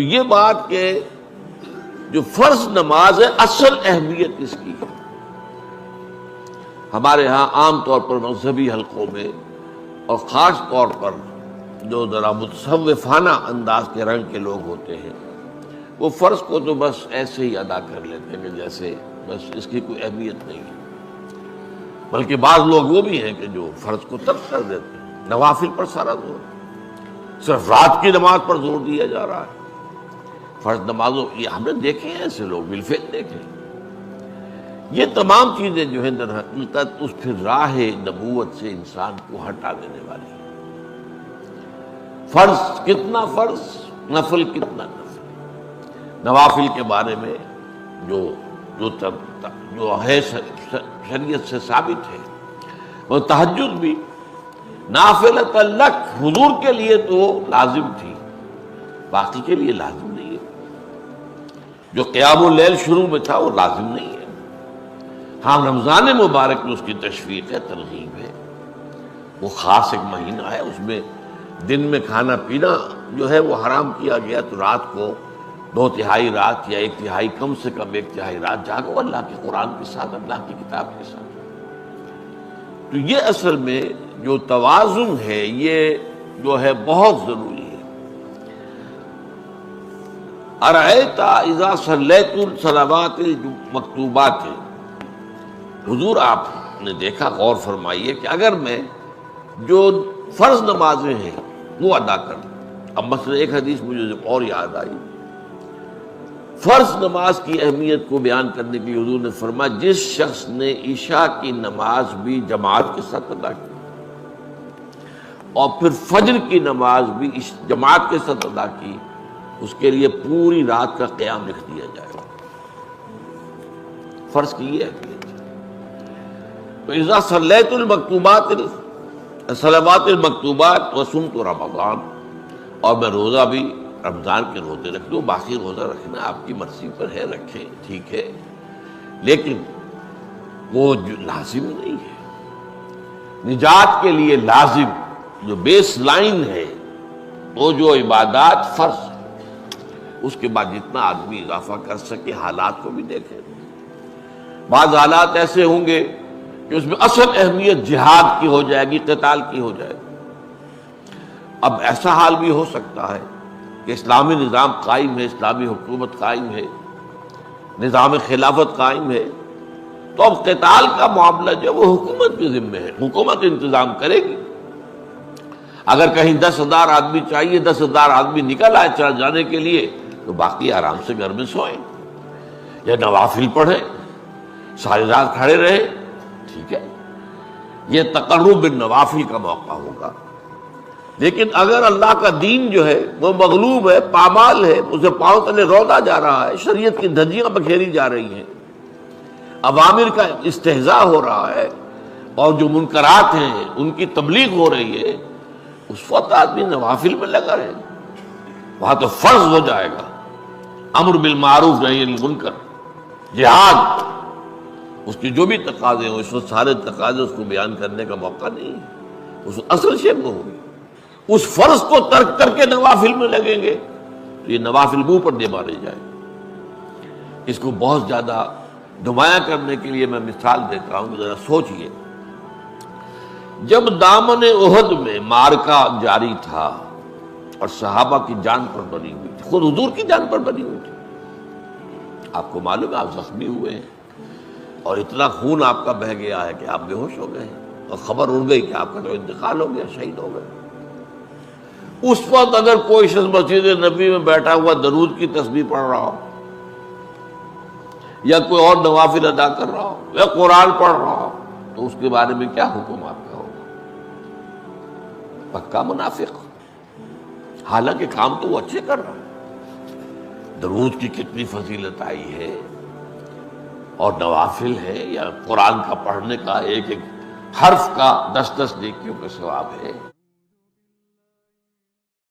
تو یہ بات کہ جو فرض نماز ہے اصل اہمیت اس کی ہے۔ ہمارے ہاں عام طور پر مذہبی حلقوں میں اور خاص طور پر جو ذرا متصوفانہ انداز کے رنگ کے لوگ ہوتے ہیں، وہ فرض کو تو بس ایسے ہی ادا کر لیتے ہیں کہ جیسے بس اس کی کوئی اہمیت نہیں ہے، بلکہ بعض لوگ وہ بھی ہیں کہ جو فرض کو ترک کر دیتے ہیں، نوافل پر سارا زور، صرف رات کی نماز پر زور دیا جا رہا ہے۔ فرض نمازوں یہ ہم نے دیکھے ہیں، ایسے لوگ بالفعل دیکھے۔ یہ تمام چیزیں جو ہیں در حقیقت اس پھر راہ نبوت سے انسان کو ہٹا دینے والی ہیں۔ فرض کتنا فرض، نفل کتنا نفل۔ نوافل کے بارے میں جو ہے شریعت سے ثابت ہے، وہ تہجد بھی نافلۃ لک، حضور کے لیے تو لازم تھی، باقی کے لیے لازم نہیں ہے۔ جو قیام اللیل شروع میں تھا وہ لازم نہیں ہے۔ ہاں رمضان مبارک میں اس کی تشویق ہے، ترغیب ہے، وہ خاص ایک مہینہ ہے، اس میں دن میں کھانا پینا جو ہے وہ حرام کیا گیا، تو رات کو 2/3 رات یا 1/3 کم سے کم 1/3 رات جاگو اللہ کے قرآن کے ساتھ، اللہ کی کتاب کے ساتھ۔ تو یہ اصل میں جو توازن ہے یہ جو ہے بہت ضروری ہے۔ ارأیت اذا صلیت الصلوات المکتوبات، حضور آپ نے دیکھا، غور فرمائیے کہ اگر میں جو فرض نمازیں ہیں وہ ادا کر دوں۔ اب مثلا ایک حدیث مجھے اور یاد آئی، فرض نماز کی اہمیت کو بیان کرنے کے لیے حضور نے فرمایا جس شخص نے عشاء کی نماز بھی جماعت کے ساتھ ادا کی اور پھر فجر کی نماز بھی جماعت کے ساتھ ادا کی، اس کے لیے پوری رات کا قیام لکھ دیا جائے گا۔ فرض کی یہ اہمیت ہے۔ تو اذا صلیت المکتوبات صلوات المکتوبات وصمت رمضان، اور میں روزہ بھی رمضان کے روزے رکھ دوں، باقی روزہ رکھنا آپ کی مرضی پر ہے، رکھیں ٹھیک ہے، لیکن وہ جو لازم نہیں ہے۔ نجات کے لیے لازم جو بیس لائن ہے وہ جو عبادات فرض ہے، اس کے بعد جتنا آدمی اضافہ کر سکے، حالات کو بھی دیکھیں۔ بعض حالات ایسے ہوں گے کہ اس میں اصل اہمیت جہاد کی ہو جائے گی، قتال کی ہو جائے گی۔ اب ایسا حال بھی ہو سکتا ہے کہ اسلامی نظام قائم ہے، اسلامی حکومت قائم ہے، نظام خلافت قائم ہے، تو اب قتال کا معاملہ جو وہ حکومت کے ذمہ ہے، حکومت انتظام کرے گی۔ اگر کہیں 10,000 آدمی چاہیے، 10,000 آدمی نکل آئے چل جانے کے لیے، تو باقی آرام سے گھر میں سوئیں یا نوافل پڑھیں، ساری رات کھڑے رہے، ٹھیک ہے، یہ تقرب بالنوافل کا موقع ہوگا۔ لیکن اگر اللہ کا دین جو ہے وہ مغلوب ہے، پامال ہے، اسے پاؤں تلے رودا جا رہا ہے، شریعت کی دھجیاں بکھیری جا رہی ہیں، عوامر کا استہزاء ہو رہا ہے، اور جو منکرات ہیں ان کی تبلیغ ہو رہی ہے، اس وقت آدمی نوافل میں لگا رہے، وہاں تو فرض ہو جائے گا امر بالمعروف نہی عن المنکر، جہاد، اس کی جو بھی تقاضے ہوں، اس وقت سارے تقاضے اس کو بیان کرنے کا موقع نہیں ہے، اس اصل شے وہ ہوگی۔ اس فرض کو ترک کر کے نوافل میں لگیں گے تو یہ نوافل منہ پر دے مارے جائیں۔ اس کو بہت زیادہ نمایاں کرنے کے لیے میں مثال دیتا ہوں، ذرا سوچئے، جب دامن احد میں معرکہ جاری تھا اور صحابہ کی جان پر بنی ہوئی تھی، خود حضور کی جان پر بنی ہوئی تھی، آپ کو معلوم ہے آپ زخمی ہوئے ہیں اور اتنا خون آپ کا بہہ گیا ہے کہ آپ بے ہوش ہو گئے ہیں، اور خبر اڑ گئی کہ آپ کا تو انتقال ہو گیا، شہید ہو گئے۔ اس وقت اگر کوئی شخص مسجد نبی میں بیٹھا ہوا درود کی تسبیح پڑھ رہا ہو، یا کوئی اور نوافل ادا کر رہا ہو، یا قرآن پڑھ رہا ہو، تو اس کے بارے میں کیا حکم آپ کا ہوگا؟ پکا منافق، حالانکہ کام تو وہ اچھے کر رہا ہے، درود کی کتنی فضیلت آئی ہے، اور نوافل ہے، یا قرآن کا پڑھنے کا ایک ایک حرف کا 10 نیکیوں کا ثواب ہے۔